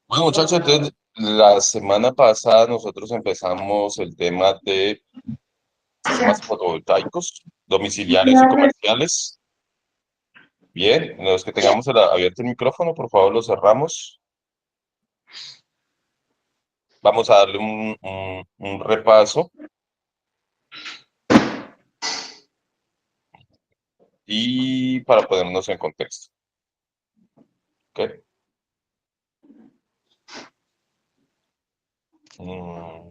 Bueno, muchachos, entonces la semana pasada nosotros empezamos el tema de sistemas fotovoltaicos, domiciliarios y comerciales. Bien, los que tengamos abierto el micrófono, por favor, lo cerramos. Vamos a darle un repaso y para ponernos en contexto. ¿Ok? Mm,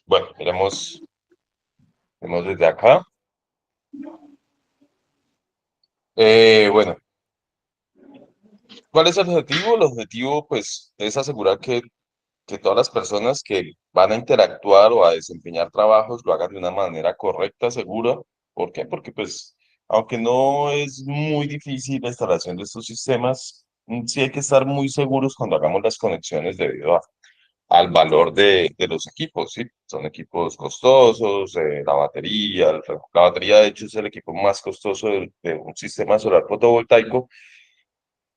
bueno, miremos desde acá. Bueno, ¿cuál es el objetivo? El objetivo, pues, es asegurar que todas las personas que van a interactuar o a desempeñar trabajos lo hagan de una manera correcta, segura. ¿Por qué? Porque pues, aunque no es muy difícil la instalación de estos sistemas, sí hay que estar muy seguros cuando hagamos las conexiones debido al valor de los equipos, ¿sí? Son equipos costosos, la batería de hecho es el equipo más costoso de un sistema solar fotovoltaico.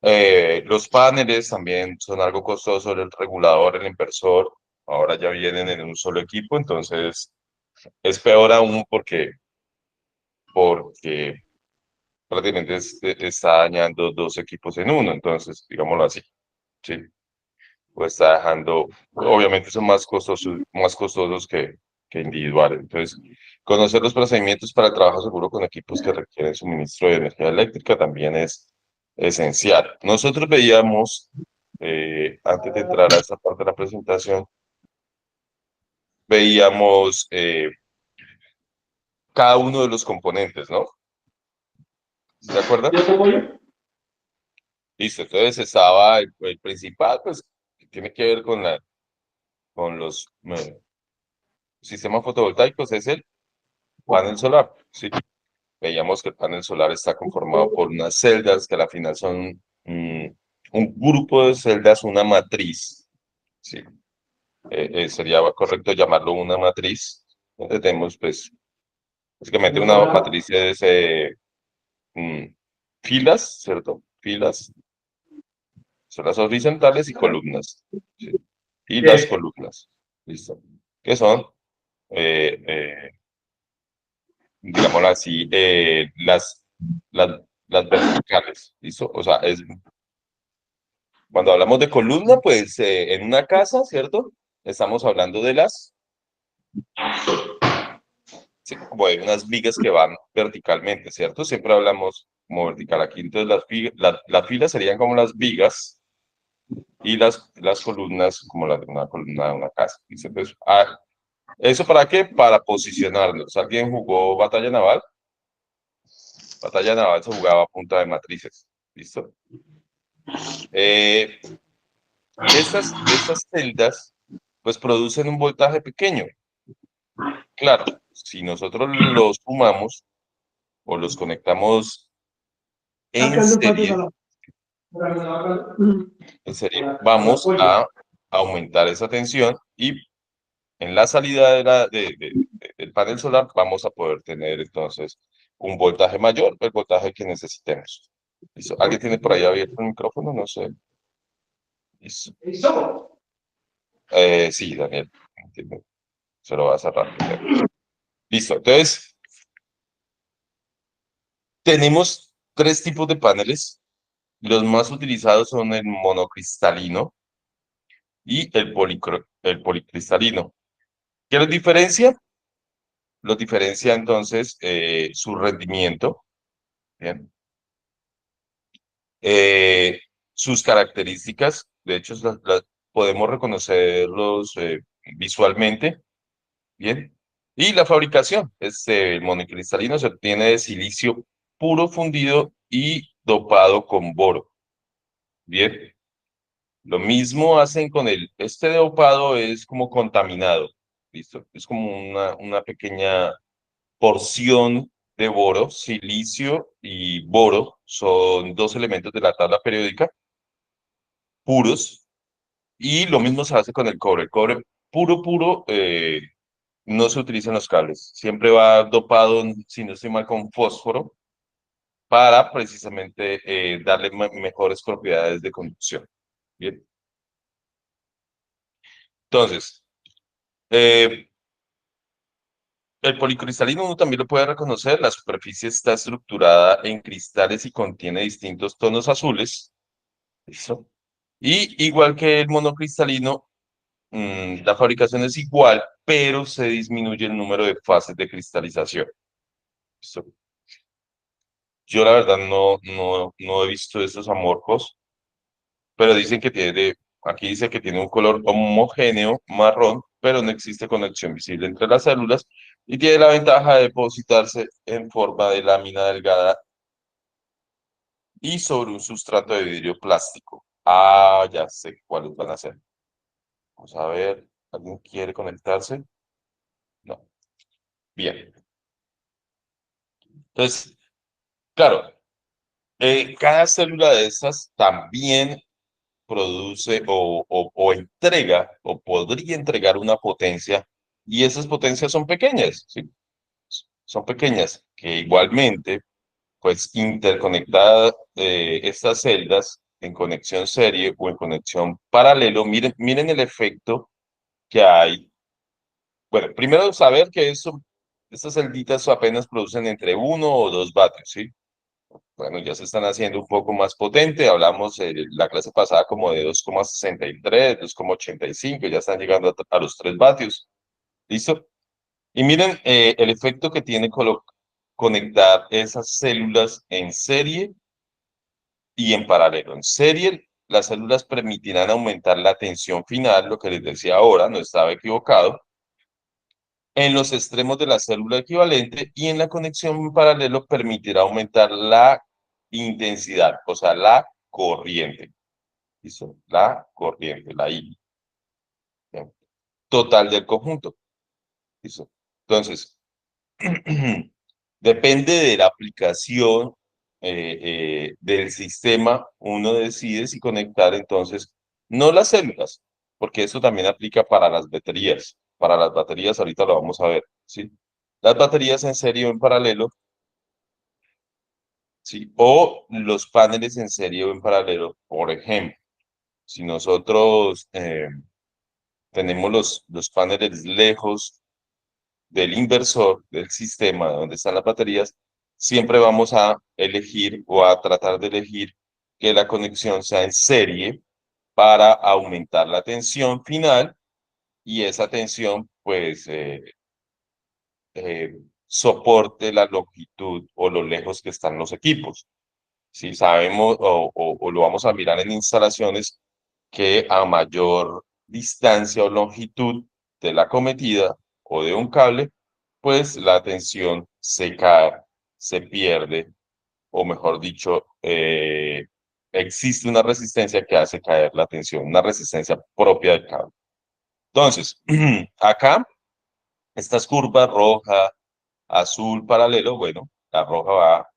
Los paneles también son algo costosos, el regulador, el inversor, ahora ya vienen en un solo equipo, entonces es peor aún porque prácticamente está dañando dos equipos en uno, entonces digámoslo así, ¿sí? O está dejando, obviamente son más costosos que individuales, entonces conocer los procedimientos para el trabajo seguro con equipos que requieren suministro de energía eléctrica también es esencial. Nosotros veíamos, antes de entrar a esta parte de la presentación, veíamos cada uno de los componentes, ¿no? ¿Sí se acuerdan? Listo, entonces estaba el principal, pues, que tiene que ver con los sistemas fotovoltaicos, es el panel solar, ¿sí? Veíamos que el panel solar está conformado por unas celdas que a la final son un grupo de celdas, una matriz, ¿sí? Sería correcto llamarlo una matriz, donde tenemos, pues, básicamente una matriz es mm, filas, ¿cierto? Filas, son las horizontales y columnas, ¿sí? Y las columnas, ¿listo? Que son, eh, eh, digámoslo así, las verticales, ¿listo? O sea, cuando hablamos de columna, pues en una casa, ¿cierto? Estamos hablando de sí, como de unas vigas que van verticalmente, ¿cierto? Siempre hablamos como vertical aquí, entonces las filas serían como las vigas y las columnas como las de una columna de una casa, ¿listo? Entonces, ¿eso para qué? Para posicionarnos. ¿Alguien jugó batalla naval? Batalla naval se jugaba a punta de matrices, ¿listo? Eh, estas celdas pues producen un voltaje pequeño. Claro, si nosotros los sumamos o los conectamos en serie, vamos a aumentar esa tensión y en la salida del panel solar vamos a poder tener entonces un voltaje mayor, el voltaje que necesitemos. ¿Listo? ¿Alguien tiene por ahí abierto el micrófono? No sé. ¿Listo? Sí, Daniel. Entiendo. Se lo va a cerrar primero. Listo. Entonces, tenemos tres tipos de paneles. Los más utilizados son el monocristalino y el policristalino. ¿Qué los diferencia? Los diferencia entonces su rendimiento, ¿bien? Eh, sus características, de hecho, podemos reconocerlos visualmente, ¿bien? Y la fabricación, el monocristalino se obtiene de silicio puro fundido y dopado con boro, ¿bien? Lo mismo hacen con este dopado es como contaminado, ¿listo? Es como una pequeña porción de boro, silicio y boro, son dos elementos de la tabla periódica puros, y lo mismo se hace con el cobre. El cobre puro, no se utiliza en los cables, siempre va dopado, si no estoy mal, con fósforo, para precisamente darle mejores propiedades de conducción. Bien. Entonces, eh, el policristalino uno también lo puede reconocer. La superficie está estructurada en cristales y contiene distintos tonos azules. ¿Listo? Y igual que el monocristalino, la fabricación es igual, pero se disminuye el número de fases de cristalización. ¿Listo? Yo la verdad no he visto estos amorfos, pero dicen que tiene, aquí dice que tiene un color homogéneo marrón, pero no existe conexión visible entre las células y tiene la ventaja de depositarse en forma de lámina delgada y sobre un sustrato de vidrio plástico. Ah, ya sé cuáles van a ser. Vamos a ver, ¿alguien quiere conectarse? No. Bien. Entonces, claro, cada célula de estas también produce o entrega o podría entregar una potencia y esas potencias son pequeñas, ¿sí? Son pequeñas que igualmente, pues interconectadas estas celdas en conexión serie o en conexión paralelo, miren el efecto que hay. Bueno, primero saber que estas celditas apenas producen entre 1 o 2 vatios, ¿sí? Bueno, ya se están haciendo un poco más potente. Hablamos la clase pasada como de 2,63, 2,85, ya están llegando a los 3 vatios. ¿Listo? Y miren el efecto que tiene conectar esas células en serie y en paralelo. En serie, las células permitirán aumentar la tensión final, lo que les decía ahora, no estaba equivocado, en los extremos de la célula equivalente y en la conexión en paralelo permitirá aumentar la intensidad, o sea, la corriente. ¿Listo? La corriente, la I. ¿Bien? Total del conjunto. ¿Listo? Entonces, depende de la aplicación del sistema, uno decide si conectar entonces, no las células, porque eso también aplica para las baterías. Para las baterías, ahorita lo vamos a ver, ¿sí? Las baterías en serie o en paralelo, ¿sí? O los paneles en serie o en paralelo, por ejemplo, si nosotros tenemos los paneles lejos del inversor del sistema donde están las baterías, siempre vamos a elegir o a tratar de elegir que la conexión sea en serie para aumentar la tensión final y esa tensión pues soporte la longitud o lo lejos que están los equipos. Si sabemos o lo vamos a mirar en instalaciones que a mayor distancia o longitud de la cometida o de un cable, pues la tensión se cae, se pierde, o mejor dicho, existe una resistencia que hace caer la tensión, una resistencia propia del cable. Entonces, acá, estas curvas roja, azul, paralelo, bueno, la roja va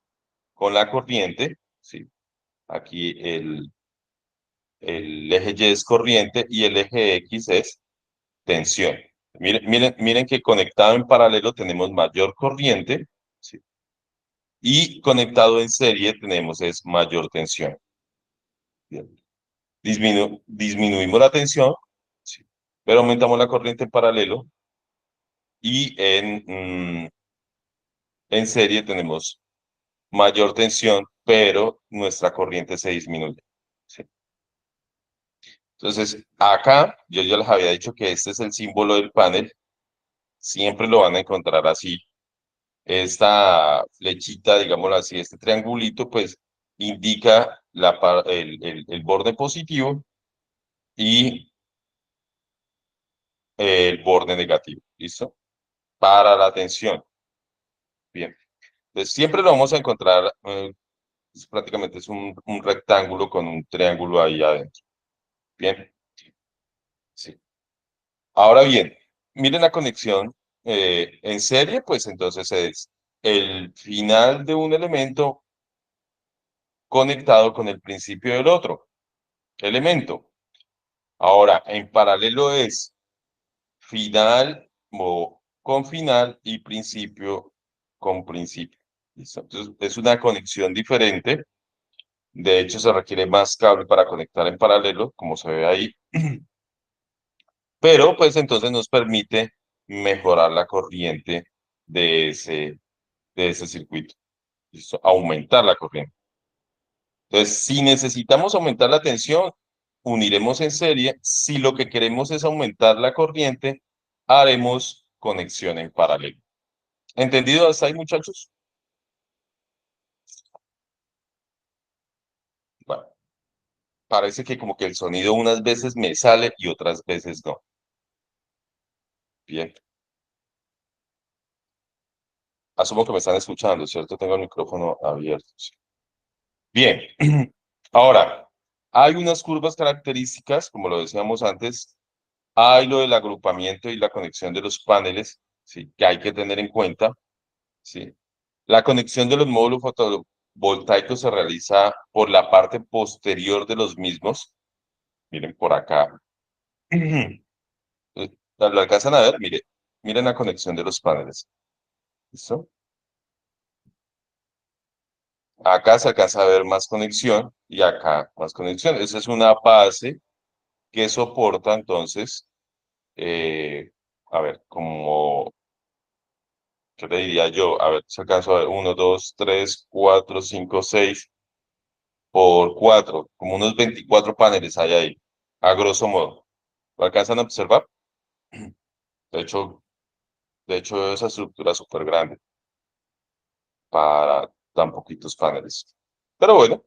con la corriente, ¿sí? Aquí el eje Y es corriente y el eje X es tensión. Miren que conectado en paralelo tenemos mayor corriente, ¿sí? Y conectado en serie tenemos es mayor tensión. Bien. Disminuimos la tensión, ¿sí? Pero aumentamos la corriente en paralelo y en serie tenemos mayor tensión, pero nuestra corriente se disminuye, ¿sí? Entonces, acá yo ya les había dicho que este es el símbolo del panel. Siempre lo van a encontrar así. Esta flechita, digámoslo así, este triangulito, pues indica el borde positivo y el borde negativo. ¿Listo? Para la tensión. Bien. Entonces, siempre lo vamos a encontrar, prácticamente es un rectángulo con un triángulo ahí adentro. Bien. Sí. Ahora bien, miren la conexión en serie, pues entonces es el final de un elemento conectado con el principio del otro elemento. Ahora, en paralelo es final o con final y principio con principio. ¿Listo? Entonces, es una conexión diferente. De hecho, se requiere más cable para conectar en paralelo, como se ve ahí. Pero pues entonces nos permite mejorar la corriente de ese circuito. ¿Listo? Aumentar la corriente. Entonces, si necesitamos aumentar la tensión, uniremos en serie. Si lo que queremos es aumentar la corriente, haremos conexión en paralelo. ¿Entendido hasta ahí, muchachos? Bueno, parece que como que el sonido unas veces me sale y otras veces no. Bien, asumo que me están escuchando, ¿cierto? Tengo el micrófono abierto. Sí. Bien, ahora, hay unas curvas características, como lo decíamos antes, hay lo del agrupamiento y la conexión de los paneles, ¿sí? Que hay que tener en cuenta, ¿sí? La conexión de los módulos fotovoltaicos se realiza por la parte posterior de los mismos. Miren por acá. ¿Lo alcanzan a ver? Miren la conexión de los paneles. ¿Listo? Acá se alcanza a ver más conexión y acá más conexión. Esa es una base que soporta entonces, eh, a ver, como, ¿qué le diría yo? A ver, se alcanza a ver 1, 2, 3, 4, 5, 6 por 4, como unos 24 paneles hay ahí, a grosso modo. ¿Lo alcanzan a observar? De hecho, esa estructura es súper grande para tan poquitos paneles. Pero bueno,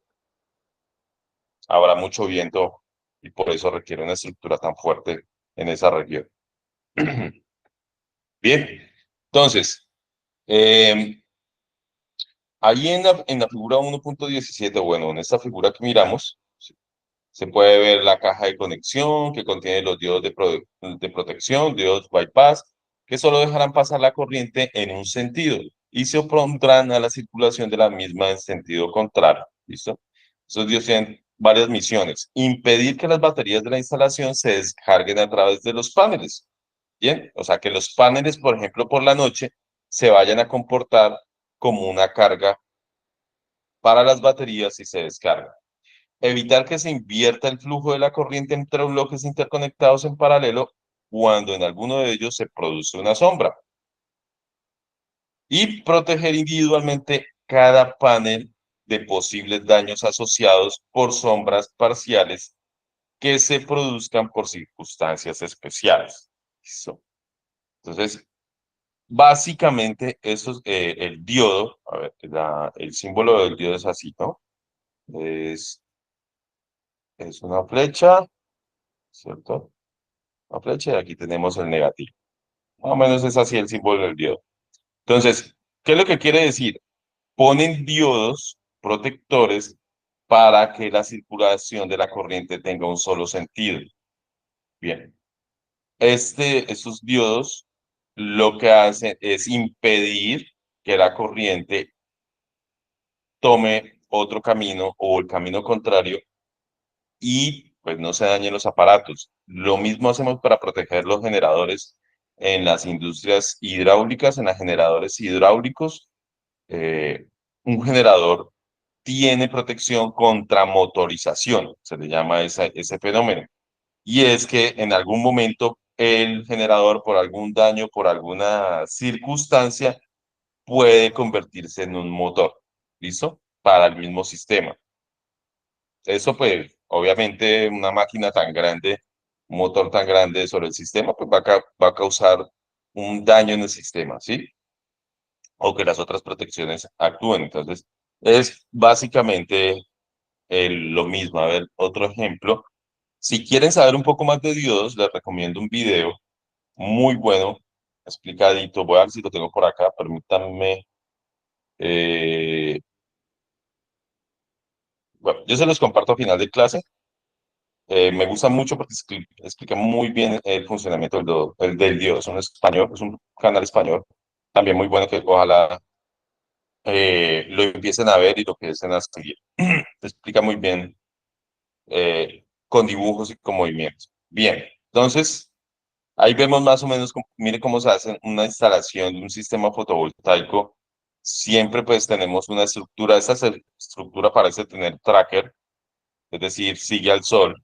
habrá mucho viento y por eso requiere una estructura tan fuerte en esa región. Bien, entonces, eh, ahí en la figura 1.17, bueno, en esta figura que miramos, se puede ver la caja de conexión que contiene los diodos de protección, diodos bypass, que solo dejarán pasar la corriente en un sentido y se opondrán a la circulación de la misma en sentido contrario. ¿Listo? Esos diodos tienen varias misiones. Impedir que las baterías de la instalación se descarguen a través de los paneles. Bien, o sea, que los paneles, por ejemplo, por la noche, se vayan a comportar como una carga para las baterías y se descargan. Evitar que se invierta el flujo de la corriente entre bloques interconectados en paralelo cuando en alguno de ellos se produce una sombra. Y proteger individualmente cada panel de posibles daños asociados por sombras parciales que se produzcan por circunstancias especiales. ¿Listo? Entonces, básicamente, eso es el diodo. A ver, el símbolo del diodo es así, ¿no? Es, es una flecha, ¿cierto? Una flecha y aquí tenemos el negativo. Más o menos es así el símbolo del diodo. Entonces, ¿qué es lo que quiere decir? Ponen diodos protectores para que la circulación de la corriente tenga un solo sentido. Bien, estos diodos lo que hacen es impedir que la corriente tome otro camino o el camino contrario y pues no se dañen los aparatos. Lo mismo hacemos para proteger los generadores en las industrias hidráulicas, en los generadores hidráulicos. Un generador tiene protección contra motorización, se le llama ese fenómeno. Y es que en algún momento el generador, por algún daño, por alguna circunstancia, puede convertirse en un motor, ¿listo? Para el mismo sistema. Eso pues, obviamente, una máquina tan grande, un motor tan grande sobre el sistema, pues va a causar un daño en el sistema, ¿sí? O que las otras protecciones actúen. Entonces, es básicamente lo mismo. A ver, otro ejemplo. Si quieren saber un poco más de diodos, les recomiendo un video muy bueno, explicadito. Voy a ver si lo tengo por acá, permítanme. eh, bueno, yo se los comparto a final de clase. Me gusta mucho porque explica muy bien el funcionamiento del diodo. Es un español, es un canal español. También muy bueno que ojalá lo empiecen a ver y lo empiecen a seguir. Explica muy bien con dibujos y con movimientos. Bien, entonces ahí vemos más o menos, mire cómo se hace una instalación de un sistema fotovoltaico siempre pues tenemos una estructura. Estructura parece tener tracker, es decir, sigue al sol.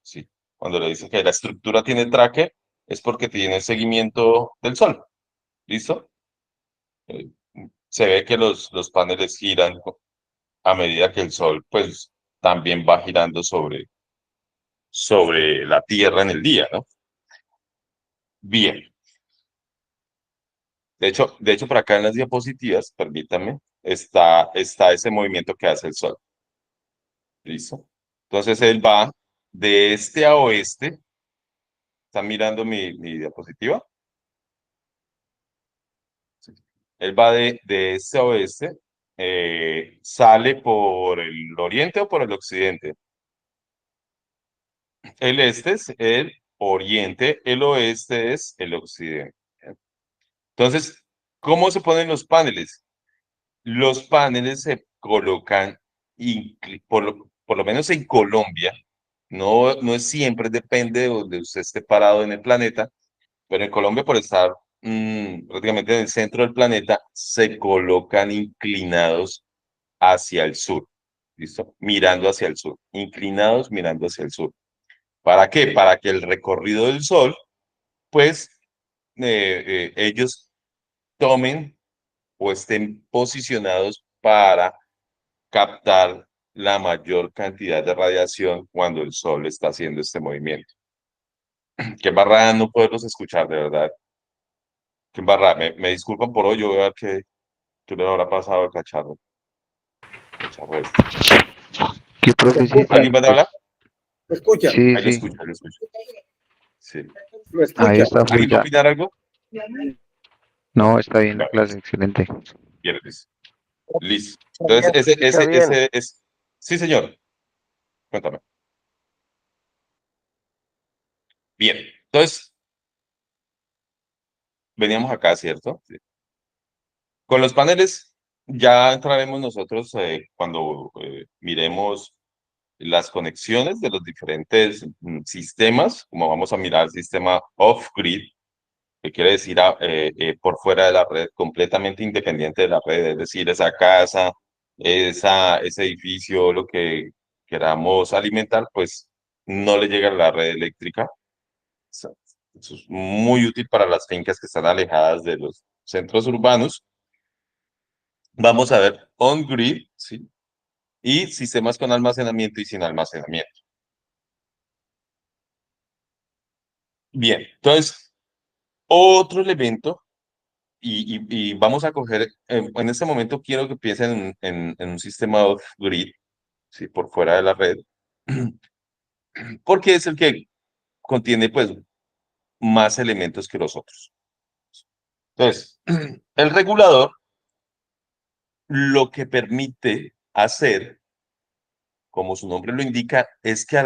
Sí. Cuando le dicen que la estructura tiene tracker, es porque tiene seguimiento del sol. ¿Listo? Eh, Se ve que los paneles giran a medida que el sol pues también va girando sobre la Tierra en el día, ¿no? Bien. De hecho, por acá en las diapositivas, permítame, está ese movimiento que hace el sol. ¿Listo? Entonces él va de este a oeste. ¿Están mirando mi diapositiva? Sí. Él va de este a oeste, sale por el oriente o por el occidente. El este es el oriente, el oeste es el occidente. Entonces, ¿cómo se ponen los paneles? Los paneles se colocan, por lo menos en Colombia, no es siempre, depende de donde usted esté parado en el planeta, pero en Colombia, por estar prácticamente en el centro del planeta, se colocan inclinados hacia el sur. ¿Listo? Mirando hacia el sur. Inclinados mirando hacia el sur. ¿Para qué? Para que el recorrido del sol, pues, ellos tomen o estén posicionados para captar la mayor cantidad de radiación cuando el sol está haciendo este movimiento. Qué barrada no poderlos escuchar, de verdad. Qué barrada. Me disculpan por hoy, yo voy a ver qué le habrá pasado al cacharro este. ¿Qué ¿Me profecita? escucha? ¿Alguien va a hablar? Pues ¿Me escucha? sí, Ahí lo sí, escucho, ahí lo escucho. Sí. ¿Me ahí escucha? está full ¿Alguien va a ya. opinar algo? No, está bien la No, clase, excelente. bien, listo. ¿Escucha Entonces, bien? ¿Se escucha bien? ese es. Sí, señor. Cuéntame. Bien. Entonces, veníamos acá, ¿cierto? Sí. Con los paneles ya entraremos nosotros cuando miremos las conexiones de los diferentes sistemas, como vamos a mirar el sistema off-grid, que quiere decir por fuera de la red, completamente independiente de la red, es decir, esa casa, ese edificio, lo que queramos alimentar, pues no le llega a la red eléctrica. Eso eso es muy útil para las fincas que están alejadas de los centros urbanos. Vamos a ver on-grid, ¿sí? Y sistemas con almacenamiento y sin almacenamiento. Bien, entonces, otro elemento, y vamos a coger, en este momento quiero que piensen en un sistema off-grid, ¿sí? Por fuera de la red, porque es el que contiene, pues, más elementos que los otros. Entonces, el regulador lo que permite hacer, como su nombre lo indica, es que a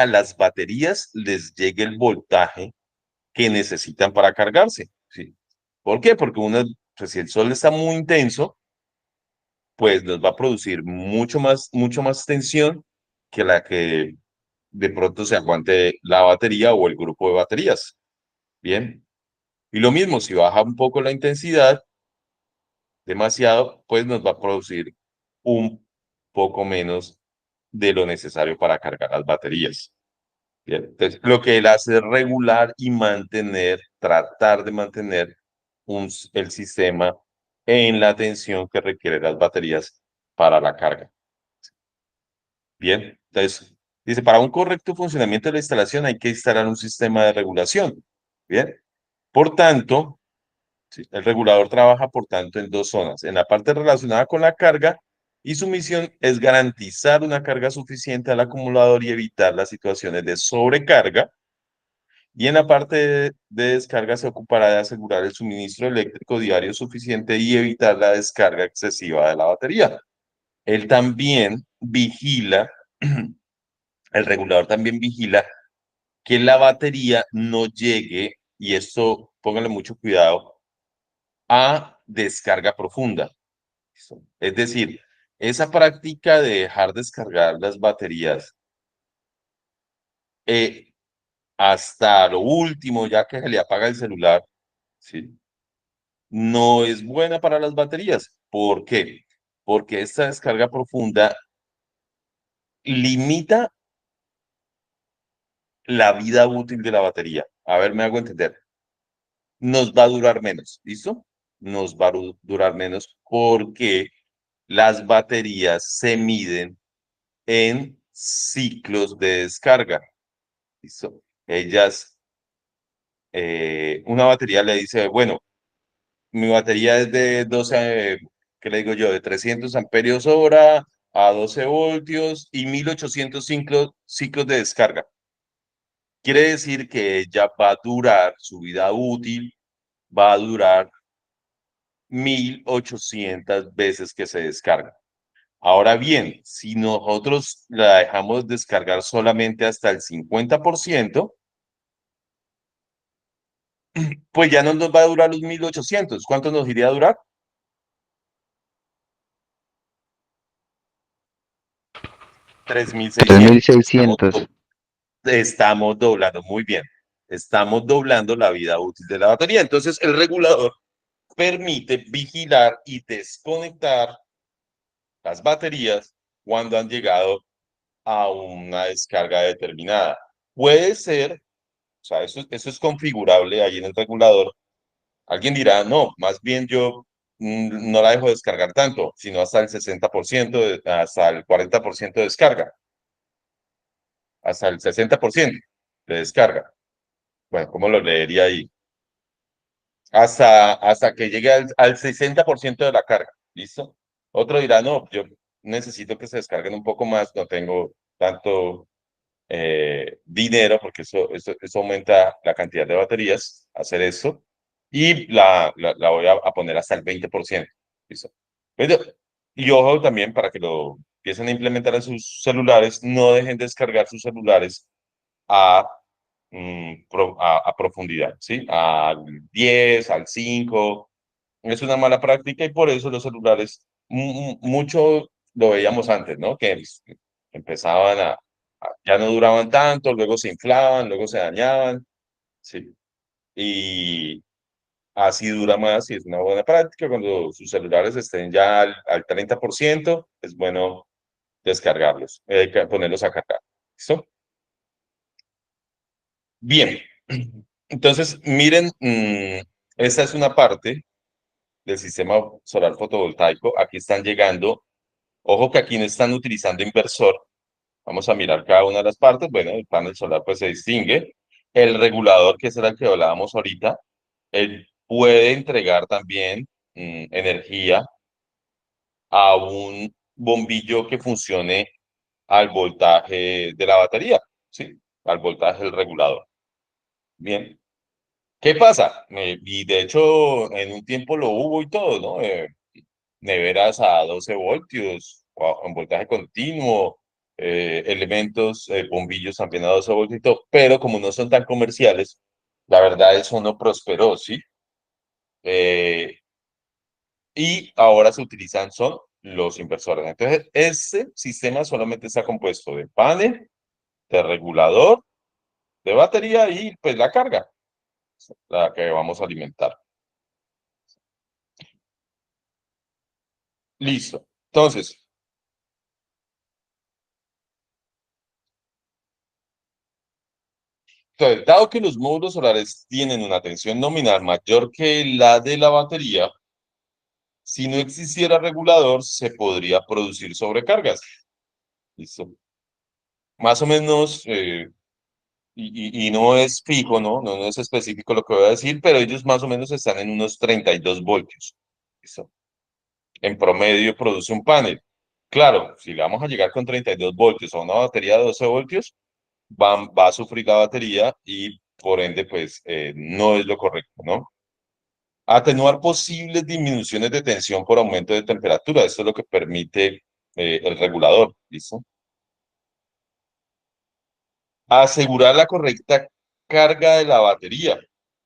las baterías les llegue el voltaje que necesitan para cargarse, ¿sí? ¿Por qué? Porque pues, si el sol está muy intenso, pues nos va a producir mucho más tensión que la que de pronto se aguante la batería o el grupo de baterías. Bien. Y lo mismo, si baja un poco la intensidad, demasiado, pues nos va a producir un poco menos de lo necesario para cargar las baterías. Bien. Entonces, lo que él hace es regular y tratar de mantener el sistema en la tensión que requiere las baterías para la carga. Bien, entonces, dice, para un correcto funcionamiento de la instalación hay que instalar un sistema de regulación. Bien, por tanto, sí, el regulador trabaja, por tanto, en dos zonas. En la parte relacionada con la carga, y su misión es garantizar una carga suficiente al acumulador y evitar las situaciones de sobrecarga. Y en la parte de descarga se ocupará de asegurar el suministro eléctrico diario suficiente y evitar la descarga excesiva de la batería. Él también vigila, el regulador también vigila que la batería no llegue, y esto póngale mucho cuidado, a descarga profunda. Es decir, esa práctica de dejar descargar las baterías hasta lo último, ya que se le apaga el celular, ¿sí? no es buena para las baterías. ¿Por qué? Porque esta descarga profunda limita la vida útil de la batería. A ver, me hago entender. Nos va a durar menos, ¿listo? Nos va a durar menos porque las baterías se miden en ciclos de descarga, ¿listo? Una batería le dice, bueno, mi batería es de 12, ¿qué le digo yo? De 300 amperios hora a 12 voltios y 1800 ciclos de descarga. Quiere decir que ella va a durar, su vida útil va a durar 1800 veces que se descarga. Ahora bien, si nosotros la dejamos descargar solamente hasta el 50%, pues ya no nos va a durar los 1800. ¿Cuánto nos iría a durar? 3600. 3600. Estamos doblando, muy bien. Estamos doblando la vida útil de la batería. Entonces, el regulador permite vigilar y desconectar las baterías cuando han llegado a una descarga determinada. Puede ser, o sea, eso es configurable ahí en el regulador. Alguien dirá, no, más bien yo no la dejo descargar tanto, sino hasta el 60%, hasta el 40% de descarga, hasta el 60% de descarga. Bueno, ¿cómo lo leería ahí? Hasta que llegue al 60% de la carga, ¿listo? Otro dirá, no, yo necesito que se descarguen un poco más, no tengo tanto dinero, porque eso aumenta la cantidad de baterías, hacer eso, y la voy a poner hasta el 20%. ¿Listo? Pero- Y ojo también, para que lo empiecen a implementar en sus celulares, no dejen descargar sus celulares a, a profundidad, ¿sí? Al 10, al 5. Es una mala práctica y por eso los celulares, mucho lo veíamos antes, ¿no? Que empezaban ya no duraban tanto, luego se inflaban, luego se dañaban, ¿sí? Y así dura más y es una buena práctica. Cuando sus celulares estén ya al 30%, es bueno descargarlos, ponerlos a cargar. ¿Listo? Bien. Entonces, miren, esta es una parte del sistema solar fotovoltaico. Aquí están llegando. Ojo que aquí no están utilizando inversor. Vamos a mirar cada una de las partes. Bueno, el panel solar pues se distingue. El regulador, que era el que hablábamos ahorita, él puede entregar también energía a un bombillo que funcione al voltaje de la batería, ¿sí? Al voltaje del regulador. Bien. ¿Qué pasa? Y de hecho, en un tiempo lo hubo y todo, ¿no? Neveras a 12 voltios, en voltaje continuo, elementos, bombillos también a 12 voltios y todo, pero como no son tan comerciales, la verdad eso no prosperó, ¿sí? Eh, y ahora se utilizan son los inversores. Entonces, este sistema solamente está compuesto de panel, de regulador, de batería y pues la carga, la que vamos a alimentar. Listo. Entonces, dado que los módulos solares tienen una tensión nominal mayor que la de la batería, si no existiera regulador, se podría producir sobrecargas. ¿Listo? Más o menos, y no es fijo, ¿no? No es específico lo que voy a decir, pero ellos más o menos están en unos 32 voltios. ¿Listo? En promedio produce un panel. Claro, si le vamos a llegar con 32 voltios a una batería de 12 voltios, va a sufrir la batería y por ende, pues no es lo correcto, ¿no? Atenuar posibles disminuciones de tensión por aumento de temperatura. Esto es lo que permite el regulador. ¿Listo? Asegurar la correcta carga de la batería.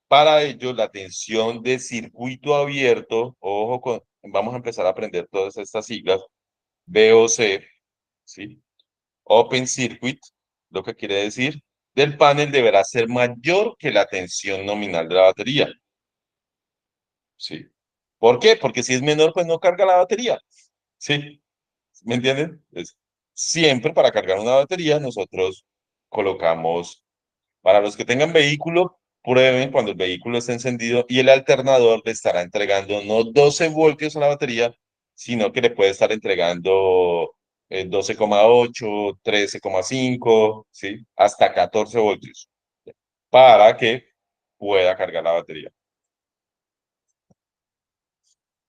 Para ello, la tensión de circuito abierto, ojo, vamos a empezar a aprender todas estas siglas, VOC, ¿sí? Open Circuit, lo que quiere decir, del panel deberá ser mayor que la tensión nominal de la batería. ¿sí? ¿Por qué? Porque si es menor, pues no carga la batería, ¿sí? ¿Me entienden? Pues, siempre para cargar una batería nosotros colocamos, para los que tengan vehículo, prueben cuando el vehículo esté encendido y el alternador le estará entregando no 12 voltios a la batería, sino que le puede estar entregando 12,8, 13,5, ¿sí? Hasta 14 voltios para que pueda cargar la batería.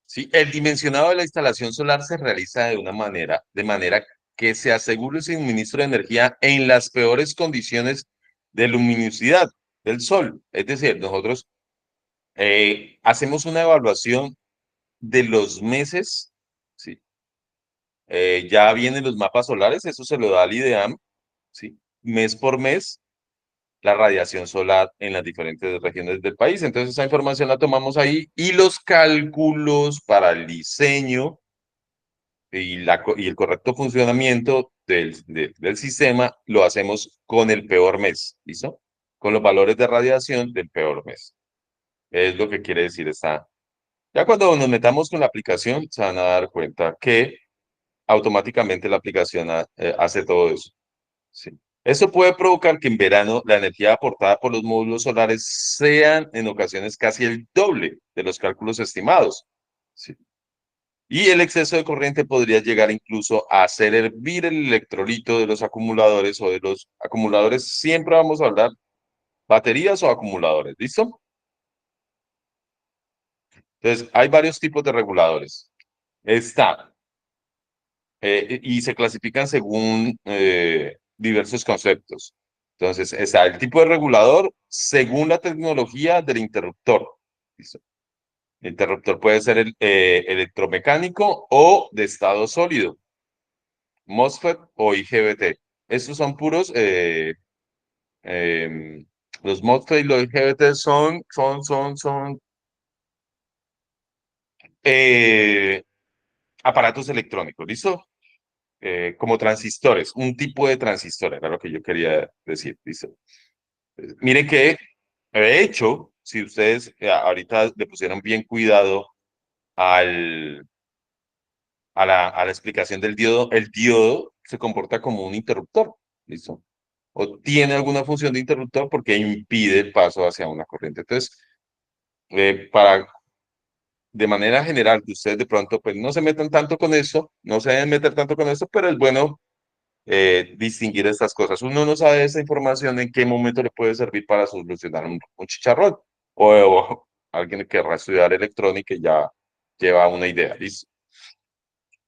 Sí, el dimensionado de la instalación solar se realiza de manera que se asegure el suministro de energía en las peores condiciones de luminosidad del sol. Es decir, nosotros hacemos una evaluación de los meses, ¿sí? Ya vienen los mapas solares, eso se lo da al IDEAM, ¿sí? Mes por mes, la radiación solar en las diferentes regiones del país. Entonces, esa información la tomamos ahí y los cálculos para el diseño y el correcto funcionamiento del sistema lo hacemos con el peor mes, ¿listo? Con los valores de radiación del peor mes. Es lo que quiere decir esta. Ya cuando nos metamos con la aplicación, se van a dar cuenta que automáticamente la aplicación hace todo eso. ¿Sí? Eso puede provocar que en verano la energía aportada por los módulos solares sean en ocasiones casi el doble de los cálculos estimados. ¿Sí? Y el exceso de corriente podría llegar incluso a hacer hervir el electrolito de los acumuladores o de los acumuladores. Siempre vamos a hablar baterías o acumuladores, ¿listo? Entonces, hay varios tipos de reguladores. Está, y se clasifican según diversos conceptos. Entonces, está el tipo de regulador según la tecnología del interruptor. ¿Listo? El interruptor puede ser el electromecánico o de estado sólido, MOSFET o IGBT. Estos son puros, los MOSFET y los IGBT son eh, aparatos electrónicos, ¿listo? Como transistores, un tipo de transistor, era lo que yo quería decir, ¿listo? Miren que, de hecho, si ustedes ahorita le pusieron bien cuidado al, a la explicación del diodo, el diodo se comporta como un interruptor, ¿listo? O tiene alguna función de interruptor porque impide el paso hacia una corriente. Entonces, para de manera general, que ustedes de pronto pues no se metan tanto con eso, no se deben meter tanto con eso, pero es bueno distinguir estas cosas. Uno no sabe esa información en qué momento le puede servir para solucionar un chicharrón. O alguien que querrá estudiar electrónica y ya lleva una idea. ¿Listo?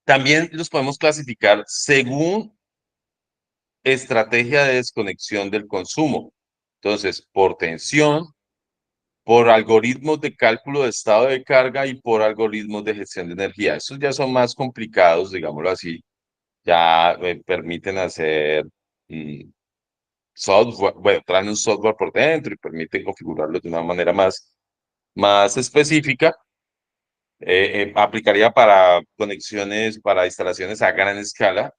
También los podemos clasificar según estrategia de desconexión del consumo. Entonces, por tensión, por algoritmos de cálculo de estado de carga y por algoritmos de gestión de energía. Estos ya son más complicados, digámoslo así. Ya permiten hacer software, bueno, traen un software por dentro y permiten configurarlo de una manera más específica. Aplicaría para conexiones, para instalaciones a gran escala,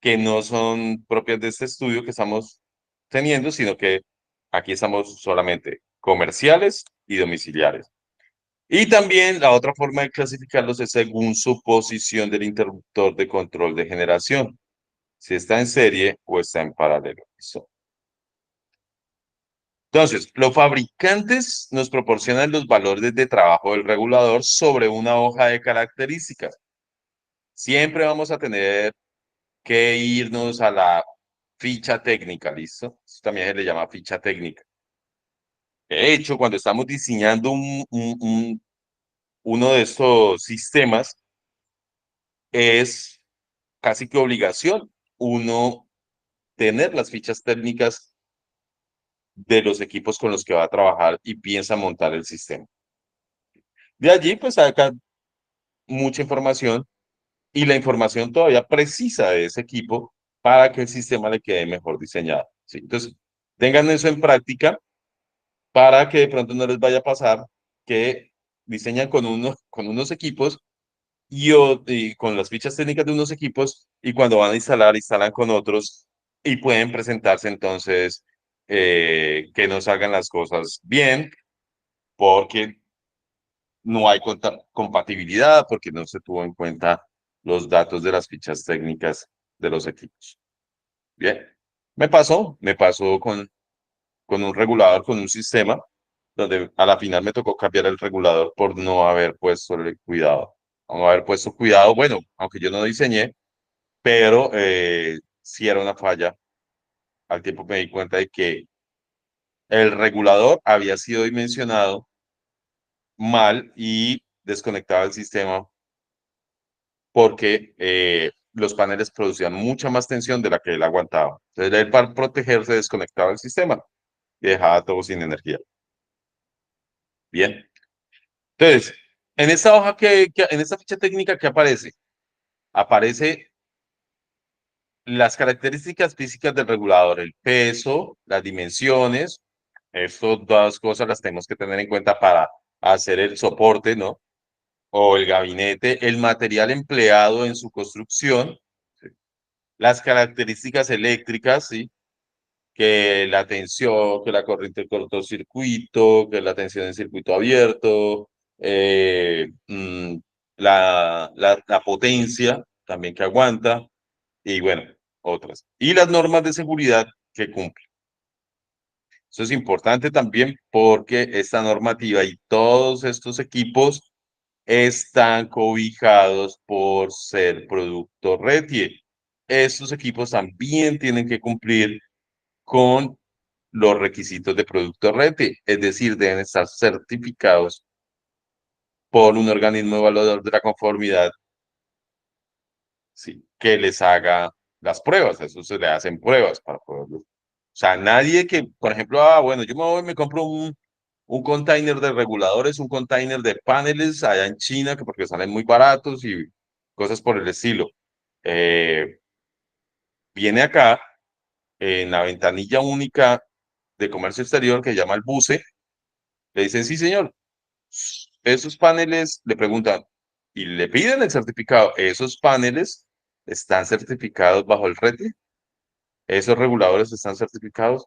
que no son propias de este estudio que estamos teniendo, sino que aquí estamos solamente comerciales y domiciliares. Y también la otra forma de clasificarlos es según su posición del interruptor de control de generación, si está en serie o está en paralelo. ¿Listo? Entonces, los fabricantes nos proporcionan los valores de trabajo del regulador sobre una hoja de características. Siempre vamos a tener que irnos a la ficha técnica, ¿listo? Eso también se le llama ficha técnica. De hecho, cuando estamos diseñando uno de estos sistemas, es casi que obligación uno tener las fichas técnicas de los equipos con los que va a trabajar y piensa montar el sistema. De allí, pues saca mucha información y la información todavía precisa de ese equipo para que el sistema le quede mejor diseñado. ¿Sí? Entonces, tengan eso en práctica para que de pronto no les vaya a pasar que diseñan con unos equipos y con las fichas técnicas de unos equipos y cuando van a instalar, instalan con otros y pueden presentarse entonces que no salgan las cosas bien porque no hay compatibilidad porque no se tuvo en cuenta los datos de las fichas técnicas de los equipos. Bien, me pasó con un regulador, con un sistema, donde a la final me tocó cambiar el regulador por no haber puesto el cuidado. No haber puesto cuidado, bueno, aunque yo no diseñé, pero sí era una falla. Al tiempo me di cuenta de que el regulador había sido dimensionado mal y desconectaba el sistema porque los paneles producían mucha más tensión de la que él aguantaba. Entonces, él para protegerse desconectaba el sistema y dejaba todo sin energía. Bien. Entonces, en esta hoja en esta ficha técnica, ¿qué aparece? Aparece las características físicas del regulador, el peso, las dimensiones. Estas dos cosas las tenemos que tener en cuenta para hacer el soporte, ¿no? O el gabinete, el material empleado en su construcción, ¿sí? Las características eléctricas, ¿sí? Que la tensión, que la corriente de cortocircuito, que la tensión en circuito abierto, eh, mm, la potencia también que aguanta, y bueno, otras. Y las normas de seguridad que cumple. Eso es importante también porque esta normativa y todos estos equipos están cobijados por ser producto RETIE. Estos equipos también tienen que cumplir con los requisitos de producto RETIE, es decir, deben estar certificados por un organismo evaluador de la conformidad, sí, que les haga las pruebas. Eso se le hacen pruebas para poderlo. O sea, nadie que, por ejemplo, bueno, yo me voy y me compro un container de reguladores, un container de paneles allá en China, que porque salen muy baratos y cosas por el estilo. Eh, Viene acá en la ventanilla única de comercio exterior que llama el BUCE, le dicen, sí, señor, esos paneles, le preguntan, y le piden el certificado, esos paneles están certificados bajo el RETE, esos reguladores están certificados.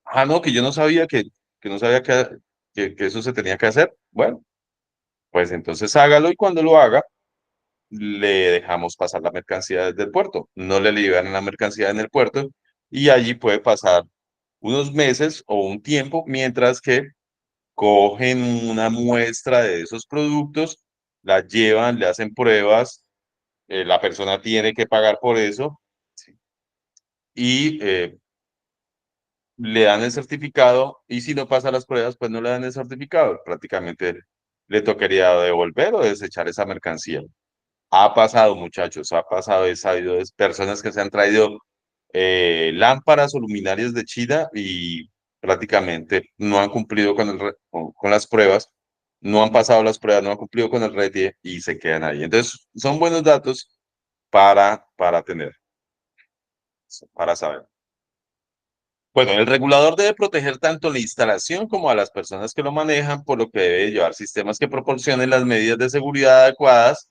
Ah, no, que yo no sabía que no sabía que eso se tenía que hacer. Bueno, pues entonces hágalo y cuando lo haga, le dejamos pasar la mercancía desde el puerto. No le liberan la mercancía en el puerto y allí puede pasar unos meses o un tiempo mientras que cogen una muestra de esos productos, la llevan, le hacen pruebas, la persona tiene que pagar por eso, ¿sí? Y le dan el certificado y si no pasa las pruebas, pues no le dan el certificado. Prácticamente le tocaría devolver o desechar esa mercancía. Ha pasado, muchachos, ha pasado, he sabido de personas que se han traído lámparas o luminarias de China y prácticamente no han cumplido con las pruebas, no han pasado las pruebas, no han cumplido con el RETIE y se quedan ahí. Entonces, son buenos datos para tener, para saber. Bueno, el regulador debe proteger tanto la instalación como a las personas que lo manejan, por lo que debe llevar sistemas que proporcionen las medidas de seguridad adecuadas,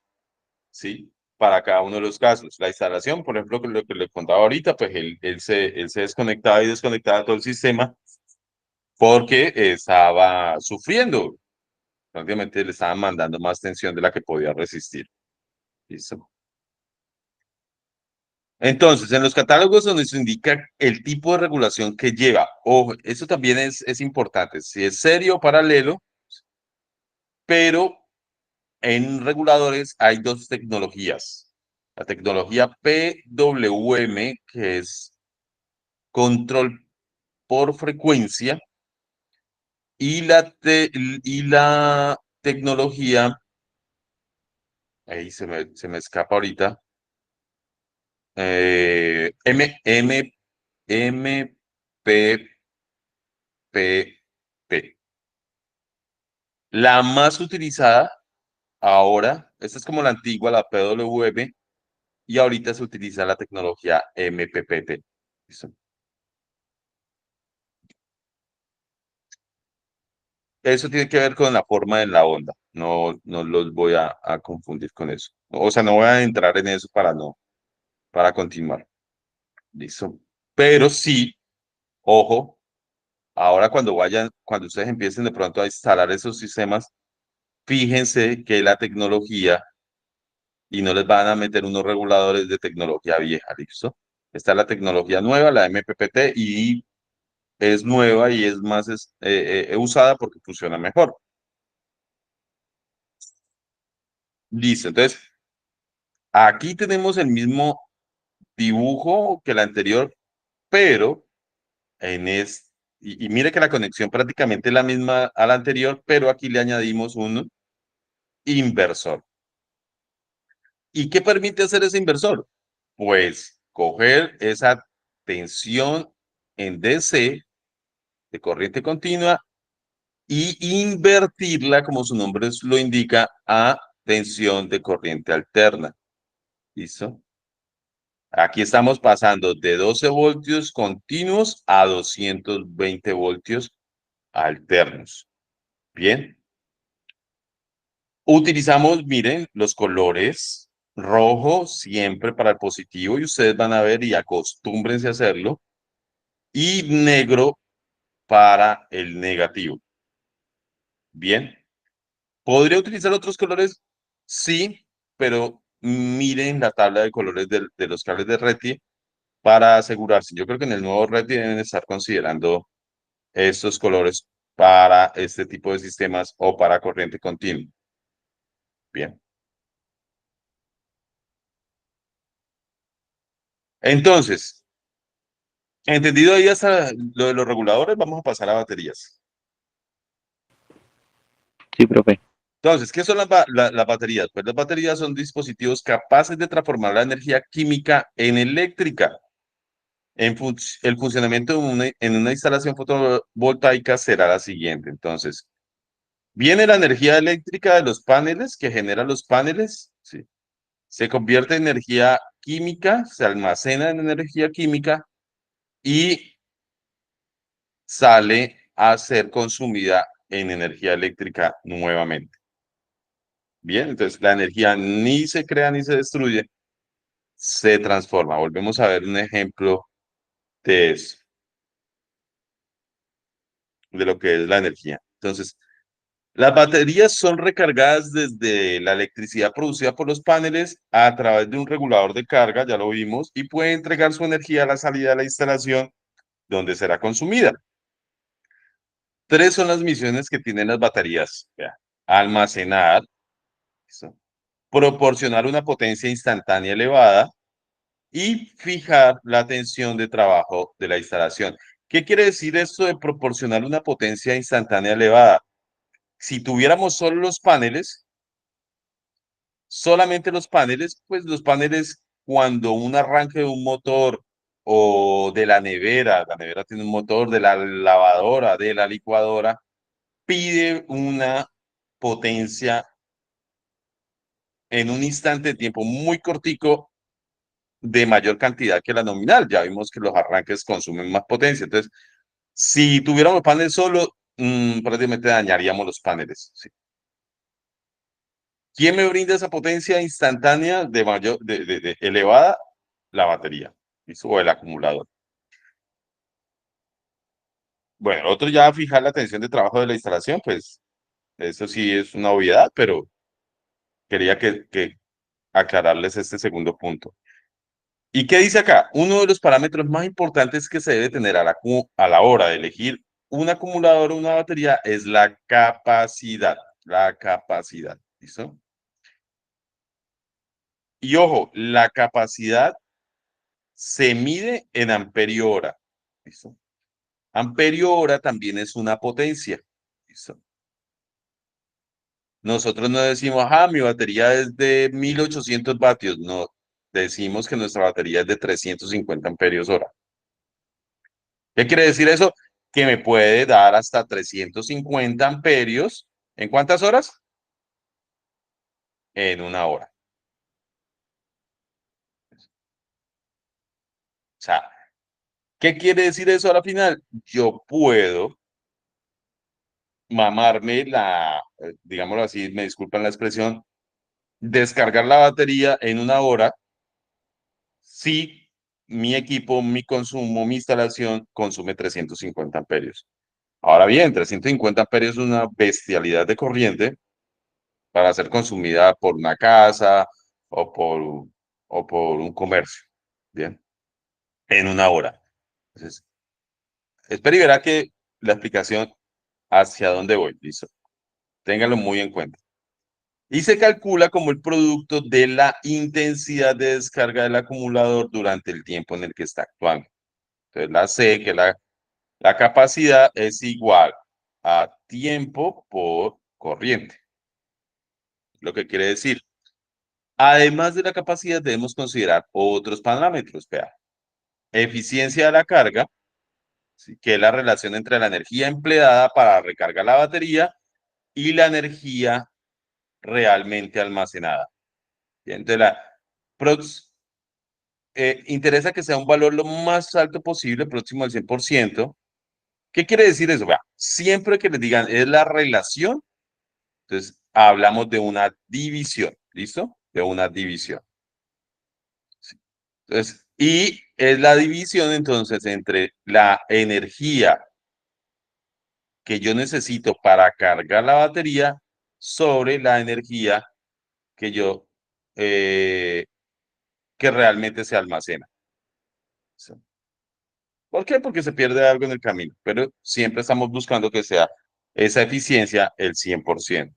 ¿sí? Para cada uno de los casos. La instalación, por ejemplo, lo que le contaba ahorita, pues él se desconectaba y desconectaba todo el sistema porque estaba sufriendo. Prácticamente le estaban mandando más tensión de la que podía resistir. ¿Listo? Entonces, en los catálogos donde se indica el tipo de regulación que lleva, ojo, eso también es importante, si es serio o paralelo, pero en reguladores hay dos tecnologías. La tecnología PWM, que es control por frecuencia, y la tecnología, ahí se me escapa ahorita, MPPP. La más utilizada ahora, esta es como la antigua, la PWM, y ahorita se utiliza la tecnología MPPT. ¿Listo? Eso tiene que ver con la forma de la onda. No, no los voy a confundir con eso. O sea, no voy a entrar en eso para continuar. Listo. Pero sí, ojo, ahora cuando ustedes empiecen de pronto a instalar esos sistemas, fíjense que la tecnología, y no les van a meter unos reguladores de tecnología vieja, ¿listo? Esta es la tecnología nueva, la MPPT, y es nueva y es más usada porque funciona mejor. Listo, entonces, aquí tenemos el mismo dibujo que el anterior, pero y mire que la conexión prácticamente es la misma a la anterior, pero aquí le añadimos un inversor. ¿Y qué permite hacer ese inversor? Pues coger esa tensión en DC de corriente continua y invertirla, como su nombre lo indica, a tensión de corriente alterna. ¿Listo? Aquí estamos pasando de 12 voltios continuos a 220 voltios alternos. Bien. Utilizamos, miren, los colores rojo siempre para el positivo y ustedes van a ver y acostúmbrense a hacerlo. Y negro para el negativo. Bien. ¿Podría utilizar otros colores? Sí, pero miren la tabla de colores de los cables de RETI para asegurarse. Yo creo que en el nuevo RETI deben estar considerando estos colores para este tipo de sistemas o para corriente continua. Bien. Entonces, entendido ahí hasta lo de los reguladores, vamos a pasar a baterías. Sí, profe. Entonces, ¿qué son las baterías? Pues las baterías son dispositivos capaces de transformar la energía química en eléctrica. El funcionamiento en una instalación fotovoltaica será la siguiente. Entonces, viene la energía eléctrica de los paneles que generan los paneles, ¿sí? Se convierte en energía química, se almacena en energía química y sale a ser consumida en energía eléctrica nuevamente. Bien, entonces la energía ni se crea ni se destruye, se transforma. Volvemos a ver un ejemplo de eso, de lo que es la energía. Entonces, las baterías son recargadas desde la electricidad producida por los paneles a través de un regulador de carga, ya lo vimos, y puede entregar su energía a la salida de la instalación donde será consumida. Tres son las misiones que tienen las baterías. Vea, almacenar, ¿listo? Proporcionar una potencia instantánea elevada y fijar la tensión de trabajo de la instalación. ¿Qué quiere decir esto de proporcionar una potencia instantánea elevada? Si tuviéramos solo los paneles, solamente los paneles, pues los paneles, cuando un arranque de un motor o de la nevera tiene un motor, de la lavadora, de la licuadora, pide una potencia en un instante de tiempo muy cortico de mayor cantidad que la nominal. Ya vimos que los arranques consumen más potencia. Entonces, si tuviéramos paneles solo, prácticamente dañaríamos los paneles. ¿Sí? ¿Quién me brinda esa potencia instantánea de mayor, de elevada? La batería, ¿listo? O el acumulador. Bueno, otro ya fijar la tensión de trabajo de la instalación, pues eso sí es una obviedad, pero quería que aclararles este segundo punto. ¿Y qué dice acá? Uno de los parámetros más importantes que se debe tener a la hora de elegir un acumulador o una batería es la capacidad. La capacidad. ¿Listo? Y ojo, la capacidad se mide en amperio hora. ¿Listo? Amperio hora también es una potencia. ¿Listo? Nosotros no decimos, mi batería es de 1800 vatios. No, decimos que nuestra batería es de 350 amperios hora. ¿Qué quiere decir eso? Que me puede dar hasta 350 amperios. ¿En cuántas horas? En una hora. O sea, ¿qué quiere decir eso a la final? Yo puedo mamarme digámoslo así, me disculpan la expresión, descargar la batería en una hora si mi equipo, mi consumo, mi instalación consume 350 amperios. Ahora bien, 350 amperios es una bestialidad de corriente para ser consumida por una casa o por un comercio, ¿bien? En una hora. Entonces, espera y verá que la explicación hacia dónde voy, ¿listo? Ténganlo muy en cuenta. Y se calcula como el producto de la intensidad de descarga del acumulador durante el tiempo en el que está actuando. Entonces, la C, que la capacidad es igual a tiempo por corriente. Lo que quiere decir, además de la capacidad, debemos considerar otros parámetros. Vea, eficiencia de la carga, ¿sí? Que es la relación entre la energía empleada para recargar la batería y la energía realmente almacenada. Bien, entonces, interesa que sea un valor lo más alto posible, próximo al 100%. ¿Qué quiere decir eso? Vea, siempre que les digan es la relación, entonces hablamos de una división, ¿listo? De una división. Sí. Entonces, y es la división entonces entre la energía que yo necesito para cargar la batería sobre la energía que yo, que realmente se almacena. Sí. ¿Por qué? Porque se pierde algo en el camino, pero siempre estamos buscando que sea esa eficiencia el 100%.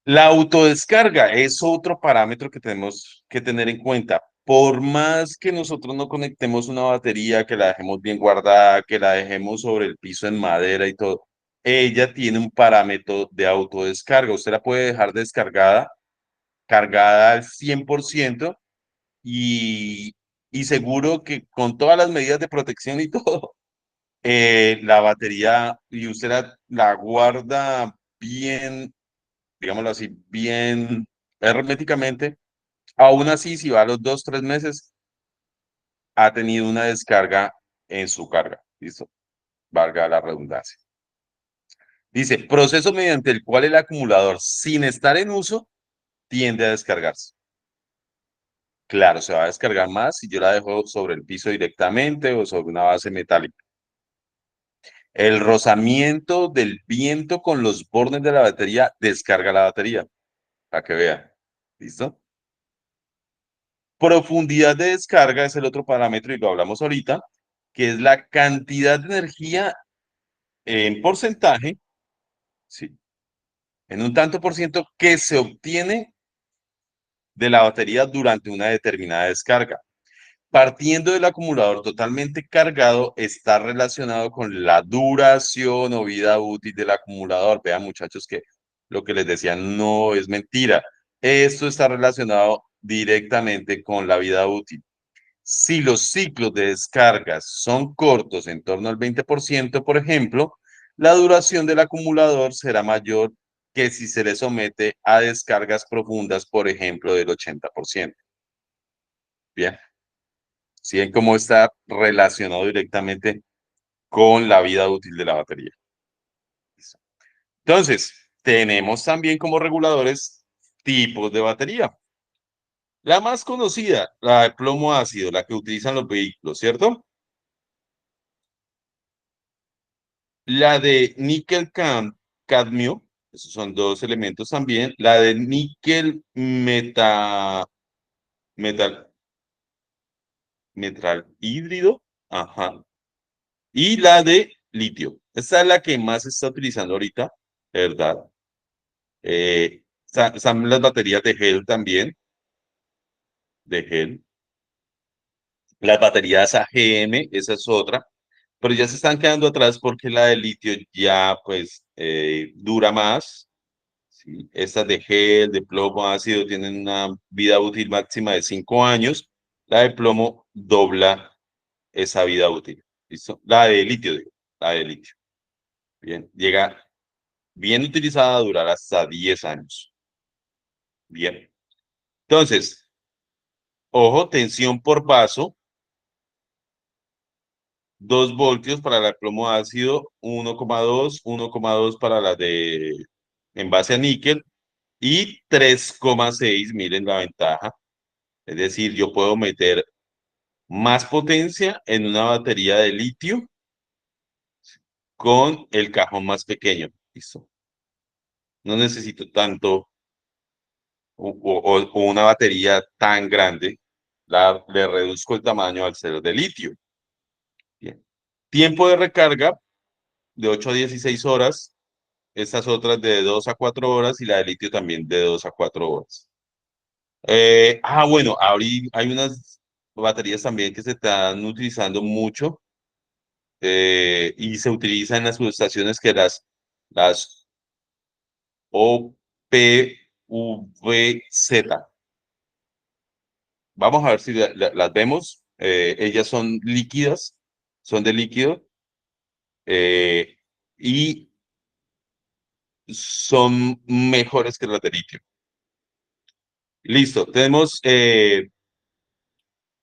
La autodescarga es otro parámetro que tenemos que tener en cuenta. Por más que nosotros no conectemos una batería, que la dejemos bien guardada, que la dejemos sobre el piso en madera y todo, ella tiene un parámetro de autodescarga. Usted la puede dejar descargada, cargada al 100% y, y seguro que con todas las medidas de protección y todo, la batería y usted la guarda bien, digámoslo así, bien herméticamente. Aún así, si va a los 2, 3 meses, ha tenido una descarga en su carga. ¿Listo? Valga la redundancia. Dice, proceso mediante el cual el acumulador, sin estar en uso, tiende a descargarse. Claro, se va a descargar más si yo la dejo sobre el piso directamente o sobre una base metálica. El rozamiento del viento con los bornes de la batería descarga la batería, para que vean. ¿Listo? Profundidad de descarga es el otro parámetro y lo hablamos ahorita, que es la cantidad de energía en porcentaje, sí, en un tanto por ciento que se obtiene de la batería durante una determinada descarga. Partiendo del acumulador totalmente cargado, está relacionado con la duración o vida útil del acumulador. Vean, muchachos, que lo que les decía no es mentira. Esto está relacionado directamente con la vida útil. Si los ciclos de descargas son cortos, en torno al 20%, por ejemplo, la duración del acumulador será mayor que si se le somete a descargas profundas, por ejemplo, del 80%. Bien. ¿Sí ven cómo está relacionado directamente con la vida útil de la batería? Entonces, tenemos también como reguladores tipos de batería. La más conocida, la de plomo ácido, la que utilizan los vehículos, ¿cierto? La de níquel cadmio, esos son dos elementos también. La de níquel metal, metal hídrido, ajá. Y la de litio. Esta es la que más se está utilizando ahorita, ¿verdad? Están las baterías de gel también, de gel. Las baterías AGM, esa es otra, pero ya se están quedando atrás porque la de litio ya pues dura más. ¿Sí? Estas de gel, de plomo, ácido tienen una vida útil máxima de 5 años. La de plomo dobla esa vida útil. ¿Listo? La de litio, digo, la de litio. Bien, llega bien utilizada a durar hasta 10 años. Bien. Entonces, ojo, tensión por vaso, 2 voltios para la de plomo ácido, 1,2 para la de envase a níquel y 3,6, miren la ventaja. Es decir, yo puedo meter más potencia en una batería de litio con el cajón más pequeño. ¿Listo? no necesito tanto o una batería tan grande, le reduzco el tamaño al cero de litio. Bien. Tiempo de recarga de 8 a 16 horas, estas otras de 2 a 4 horas y la de litio también de 2 a 4 horas. Bueno, hay unas baterías también que se están utilizando mucho y se utilizan en las subestaciones que las OPVZ. Vamos a ver si las vemos. Ellas son líquidas, son de líquido eh, y son mejores que las de litio. Listo, tenemos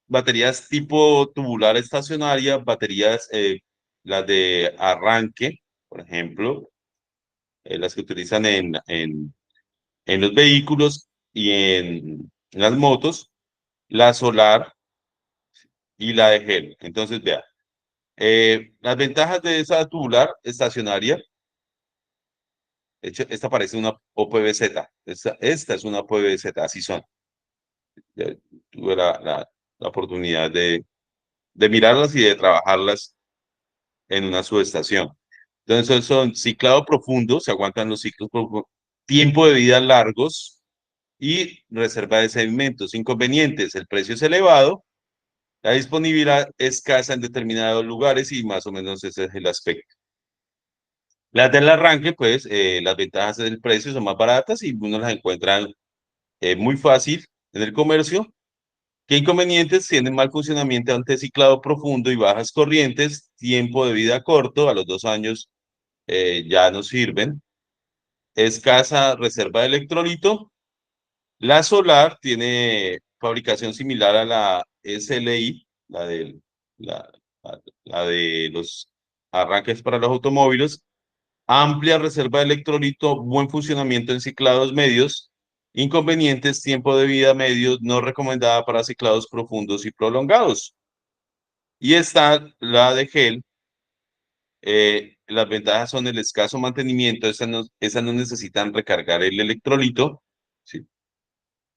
baterías tipo tubular estacionaria, baterías, las de arranque, por ejemplo, las que utilizan en los vehículos y en las motos, la solar y la de gel. Entonces, vea, las ventajas de esa tubular estacionaria, de hecho, esta parece una OPVZ, esta es una OPVZ, así son. Ya tuve la oportunidad de mirarlas y de trabajarlas en una subestación. Entonces son ciclado profundo, se aguantan los ciclos profundos, tiempo de vida largos y reserva de sedimentos. Inconvenientes, el precio es elevado, la disponibilidad escasa en determinados lugares y más o menos ese es el aspecto. Las del arranque, pues las ventajas del precio son más baratas y uno las encuentra muy fácil en el comercio. ¿Qué inconvenientes? Tienen mal funcionamiento ante ciclado profundo y bajas corrientes, tiempo de vida corto, a los 2 años ya no sirven. Escasa reserva de electrolito. La solar tiene fabricación similar a la SLI, la, la de los arranques para los automóviles. Amplia reserva de electrolito, buen funcionamiento en ciclados medios. Inconvenientes, tiempo de vida medio, no recomendada para ciclados profundos y prolongados. Y está la de gel. Las ventajas son el escaso mantenimiento, esas no necesitan recargar el electrolito, ¿sí?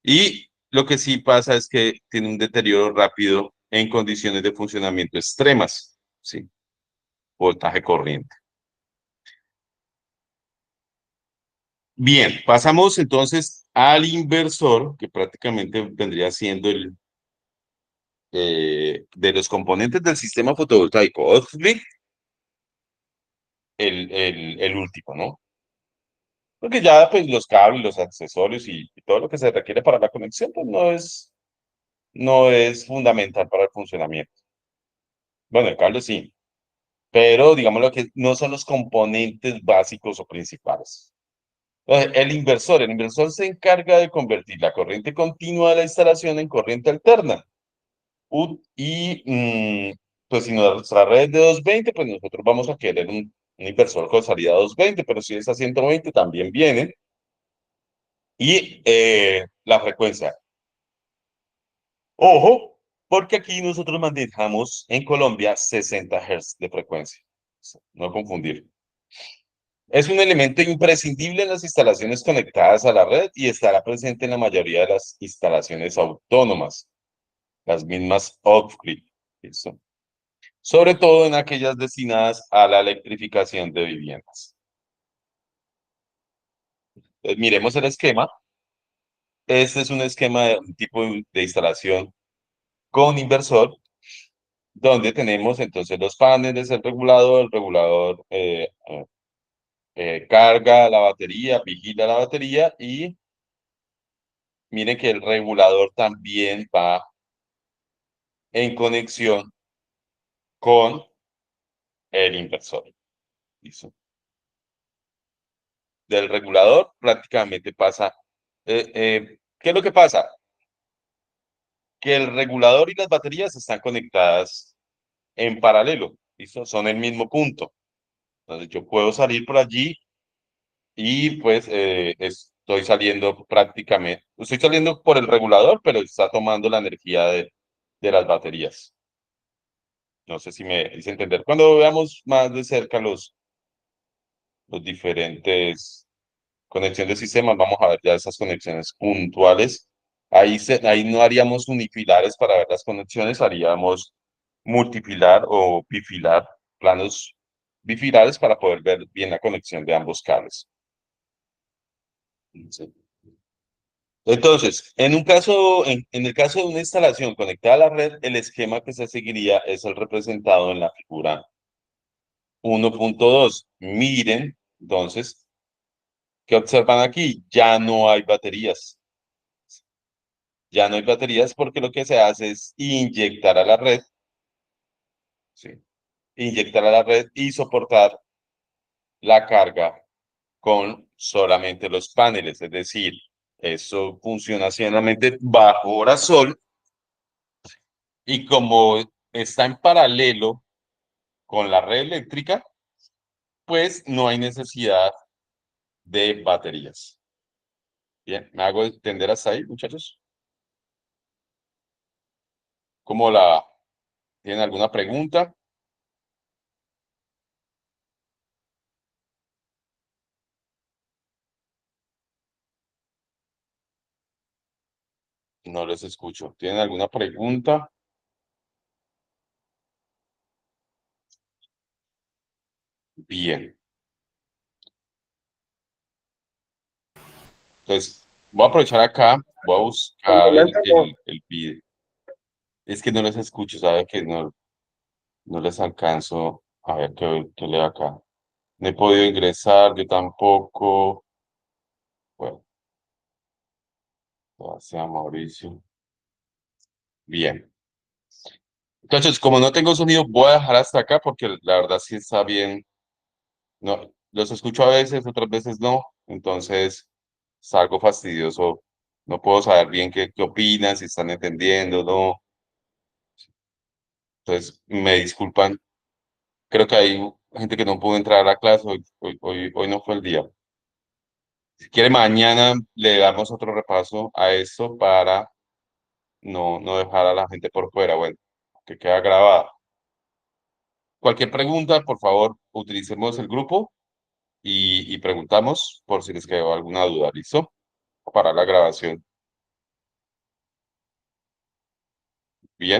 Y lo que sí pasa es que tiene un deterioro rápido en condiciones de funcionamiento extremas, ¿sí? Voltaje corriente. Bien, pasamos entonces al inversor, que prácticamente vendría siendo de los componentes del sistema fotovoltaico off-grid, el último, ¿no? Porque ya pues los cables, los accesorios y todo lo que se requiere para la conexión, pues no es fundamental para el funcionamiento. Bueno, el cable sí, pero digamos lo que no son los componentes básicos o principales. Entonces, el inversor se encarga de convertir la corriente continua de la instalación en corriente alterna. Pues si nuestra red es de 220, pues nosotros vamos a querer un inversor con salida 220, pero si es a 120 también viene. Y la frecuencia. Ojo, porque aquí nosotros manejamos en Colombia 60 Hz de frecuencia. No confundir. Es un elemento imprescindible en las instalaciones conectadas a la red y estará presente en la mayoría de las instalaciones autónomas, las mismas off-grid. ¿Listo? Sobre todo en aquellas destinadas a la electrificación de viviendas. Miremos el esquema. Este es un esquema de un tipo de instalación con inversor, donde tenemos entonces los paneles, el regulador carga la batería, vigila la batería y miren que el regulador también va en conexión con el inversor. ¿Listo? Del regulador prácticamente pasa. ¿Qué es lo que pasa? Que el regulador y las baterías están conectadas en paralelo. ¿Listo? Son el mismo punto. Entonces yo puedo salir por allí y pues estoy saliendo prácticamente, estoy saliendo por el regulador, pero está tomando la energía de las baterías. No sé si me hice entender. Cuando veamos más de cerca los diferentes conexión de sistemas, vamos a ver ya esas conexiones puntuales. Ahí no haríamos unifilares para ver las conexiones, haríamos multifilar o bifilar, planos bifilares para poder ver bien la conexión de ambos cables. Sí. Entonces, en el caso de una instalación conectada a la red, el esquema que se seguiría es el representado en la figura 1.2. Miren, entonces, ¿qué observan aquí? Ya no hay baterías. Ya no hay baterías porque lo que se hace es inyectar a la red, ¿sí? Inyectar a la red y soportar la carga con solamente los paneles. Es decir, eso funciona solamente bajo hora sol y como está en paralelo con la red eléctrica, pues no hay necesidad de baterías. Bien, ¿me hago entender hasta ahí, muchachos? ¿Cómo la tienen alguna pregunta? No les escucho. ¿Tienen alguna pregunta? Bien. Entonces, voy a aprovechar acá, voy a buscar el video. Es que no les escucho, ¿sabe? Que no les alcanzo. A ver qué leo acá. No he podido ingresar, yo tampoco. Bueno, gracias, Mauricio. Bien. Entonces, como no tengo sonido, voy a dejar hasta acá porque la verdad sí está bien. No, los escucho a veces, otras veces no. Entonces, es algo fastidioso. No puedo saber bien qué opinan, si están entendiendo, no. Entonces, me disculpan. Creo que hay gente que no pudo entrar a la clase, hoy no fue el día. Si quiere, mañana le damos otro repaso a esto para no dejar a la gente por fuera, bueno, que queda grabada. Cualquier pregunta, por favor, utilicemos el grupo y preguntamos por si les quedó alguna duda, ¿listo? Para la grabación. Bien.